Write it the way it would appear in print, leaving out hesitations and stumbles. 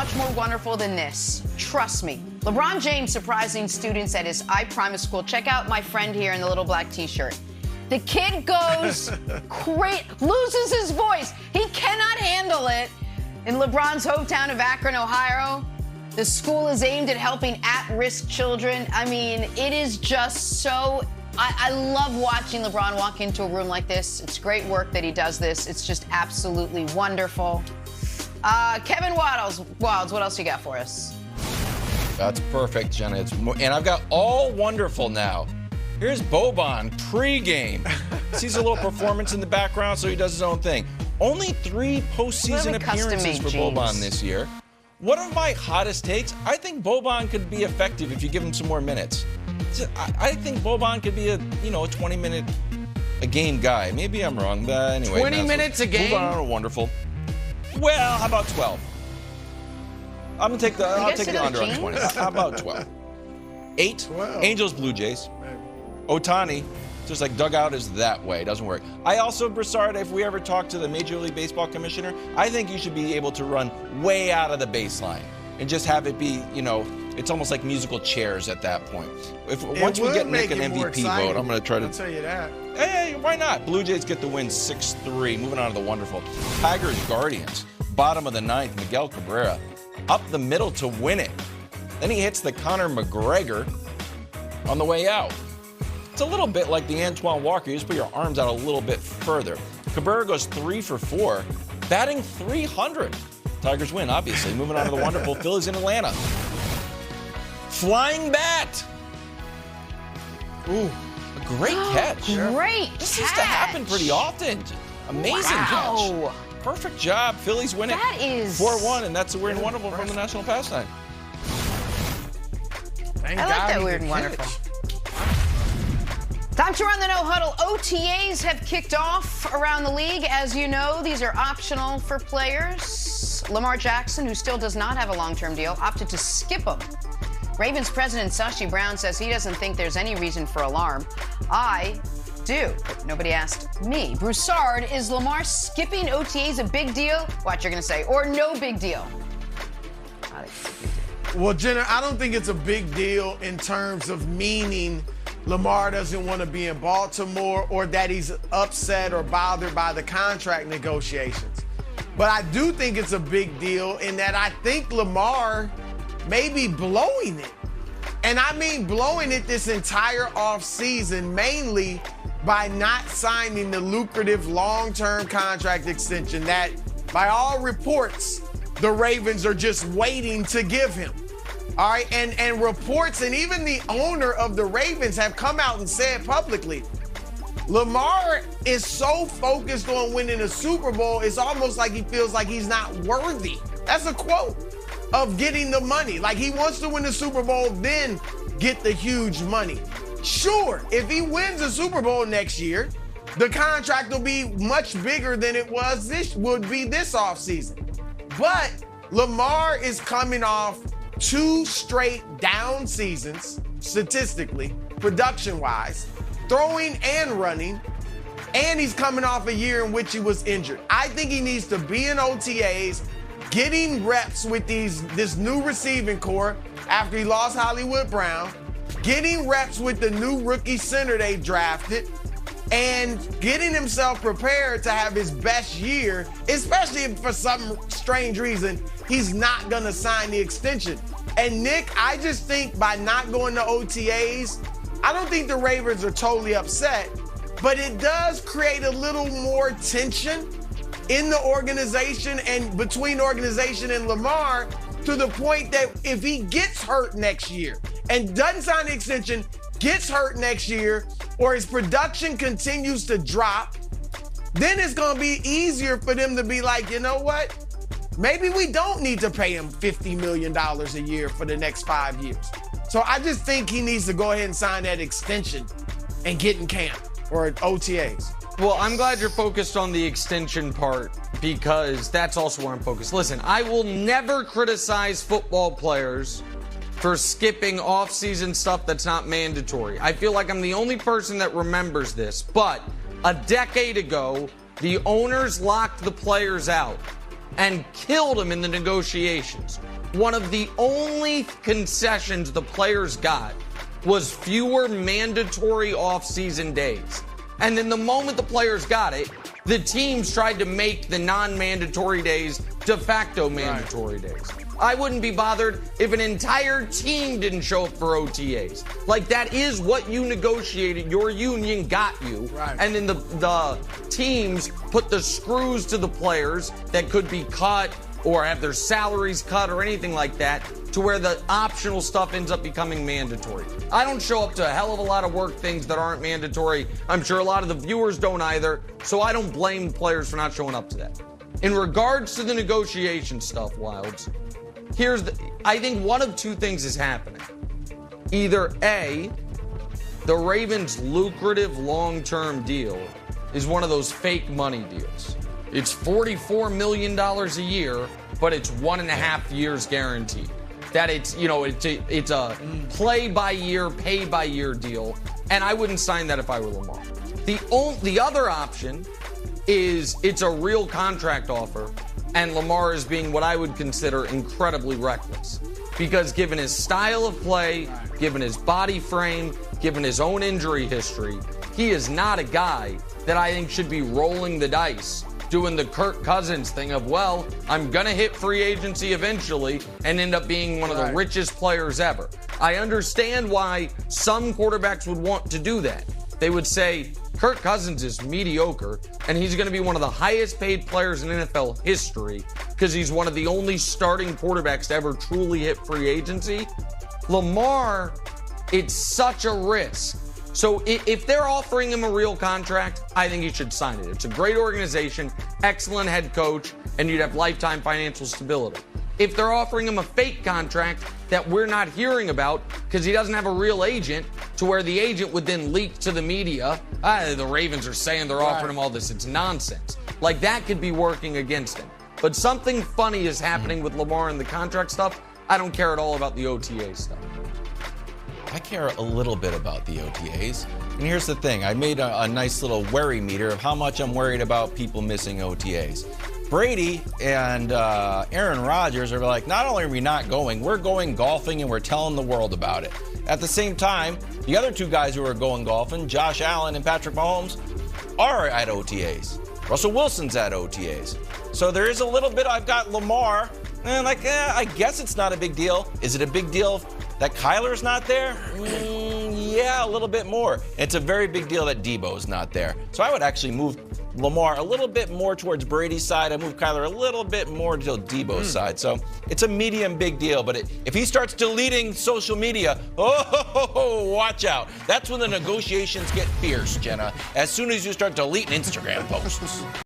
much more wonderful than this. Trust me. LeBron James surprising students at his iPrimus school. Check out my friend here in the little black t-shirt. The kid goes great, loses his voice. He cannot handle it. In LeBron's hometown of Akron, Ohio, the school is aimed at helping at-risk children. I mean, it is just so... I love watching LeBron walk into a room like this. It's great work that he does this. It's just absolutely wonderful. Kevin Wilds, what else you got for us? That's perfect, Jenna. And I've got all wonderful now. Here's Boban pre-game. Sees a little performance in the background, so he does his own thing. Only 3 postseason appearances for Boban this year. One of my hottest takes, I think Boban could be effective if you give him some more minutes. I think Boban could be a 20-minute a game guy. Maybe I'm wrong, but anyway. 20 minutes a game? Boban, wonderful. Well, how about 12? I'll take the under on 20. How about 12? 8? 12. Angels, Blue Jays. Ohtani, just like dugout is that way. It doesn't work. I also, Broussard, if we ever talk to the Major League Baseball commissioner, I think you should be able to run way out of the baseline and just have it be, it's almost like musical chairs at that point. Once we get Nick an MVP vote, I'm going to try to... I'll tell you that. Hey, why not? Blue Jays get the win 6-3. Moving on to the wonderful Tigers Guardians. Bottom of the 9th, Miguel Cabrera up the middle to win it. Then he hits the Conor McGregor on the way out. It's a little bit like the Antoine Walker. You just put your arms out a little bit further. Cabrera goes 3 for 4, batting 300. Tigers win, obviously. Moving on to the wonderful Phillies in Atlanta. Flying bat. Ooh, a great catch. Great This used to happen pretty often. Amazing catch. Perfect job. Phillies win it. That is 4-1, and that's a weird and wonderful from the national pastime. I like that weird and wonderful. Time to run the No Huddle. OTAs have kicked off around the league. As you know, these are optional for players. Lamar Jackson, who still does not have a long-term deal, opted to skip them. Ravens president Sashi Brown says he doesn't think there's any reason for alarm. I do, but nobody asked me. Broussard, is Lamar skipping OTAs a big deal? What you're going to say, or no big deal? I think it's a big deal. Well, Jenna, I don't think it's a big deal in terms of meaning Lamar doesn't want to be in Baltimore or that he's upset or bothered by the contract negotiations. But I do think it's a big deal in that I think Lamar may be blowing it. And I mean blowing it this entire offseason, mainly by not signing the lucrative long-term contract extension that, by all reports, the Ravens are just waiting to give him. All right, and reports, and even the owner of the Ravens have come out and said publicly, Lamar is so focused on winning a Super Bowl, it's almost like he feels like he's not worthy. That's a quote of getting the money. Like he wants to win the Super Bowl, then get the huge money. Sure, if he wins the Super Bowl next year, the contract will be much bigger than it would be this offseason. But Lamar is coming off 2 straight down seasons, statistically, production-wise, throwing and running, and he's coming off a year in which he was injured. I think he needs to be in OTAs, getting reps with this new receiving core after he lost Hollywood Brown, getting reps with the new rookie center they drafted, and getting himself prepared to have his best year, especially if for some strange reason he's not going to sign the extension. And Nick, I just think by not going to OTAs, I don't think the Ravens are totally upset, but it does create a little more tension in the organization and between the organization and Lamar, to the point that if he gets hurt next year and doesn't sign the extension, gets hurt next year, or his production continues to drop, then it's going to be easier for them to be like, you know what? Maybe we don't need to pay him $50 million a year for the next 5 years. So I just think he needs to go ahead and sign that extension and get in camp or OTAs. Well, I'm glad you're focused on the extension part, because that's also where I'm focused. Listen, I will never criticize football players for skipping off-season stuff that's not mandatory. I feel like I'm the only person that remembers this, but a decade ago, the owners locked the players out and killed them in the negotiations. one of the only concessions the players got was fewer mandatory off-season days. And then the moment the players got it, the teams tried to make the non-mandatory days de facto mandatory days. I wouldn't be bothered if an entire team didn't show up for OTAs. Like, that is what you negotiated. Your union got you. Right. And then the teams put the screws to the players that could be cut or have their salaries cut or anything like that, to where the optional stuff ends up becoming mandatory. I don't show up to a hell of a lot of work things that aren't mandatory. I'm sure a lot of the viewers don't either, so I don't blame the players for not showing up to that. In regards to the negotiation stuff, Wilds, I think one of two things is happening. Either A, the Ravens' lucrative long-term deal is one of those fake money deals. It's $44 million a year, but it's 1.5 years guaranteed. That it's a play-by-year, pay-by-year deal, and I wouldn't sign that if I were Lamar. The other option is it's a real contract offer, and Lamar is being what I would consider incredibly reckless. Because given his style of play, given his body frame, given his own injury history, he is not a guy that I think should be rolling the dice, doing the Kirk Cousins thing of, well, I'm going to hit free agency eventually and end up being one of the richest players ever. I understand why some quarterbacks would want to do that. They would say, Kirk Cousins is mediocre, and he's going to be one of the highest paid players in NFL history because he's one of the only starting quarterbacks to ever truly hit free agency. Lamar, it's such a risk. So if they're offering him a real contract, I think he should sign it. It's a great organization, excellent head coach, and you'd have lifetime financial stability. If they're offering him a fake contract that we're not hearing about because he doesn't have a real agent, to where the agent would then leak to the media, the Ravens are saying they're offering him all this, it's nonsense. Like, that could be working against him. But something funny is happening with Lamar and the contract stuff. I don't care at all about the OTA stuff. I care a little bit about the OTAs. And here's the thing. I made a nice little worry meter of how much I'm worried about people missing OTAs. Brady and Aaron Rodgers are like, not only are we not going, we're going golfing and we're telling the world about it. At the same time, the other two guys who are going golfing, Josh Allen and Patrick Mahomes, are at OTAs. Russell Wilson's at OTAs. So there is a little bit. I've got Lamar, and I guess it's not a big deal. Is it a big deal that Kyler's not there? Yeah, a little bit more. It's a very big deal that Debo's not there. So I would actually move Lamar a little bit more towards Brady's side. I move Kyler a little bit more to Debo's side. So it's a medium big deal. But if he starts deleting social media, watch out. That's when the negotiations get fierce, Jenna. As soon as you start deleting Instagram posts.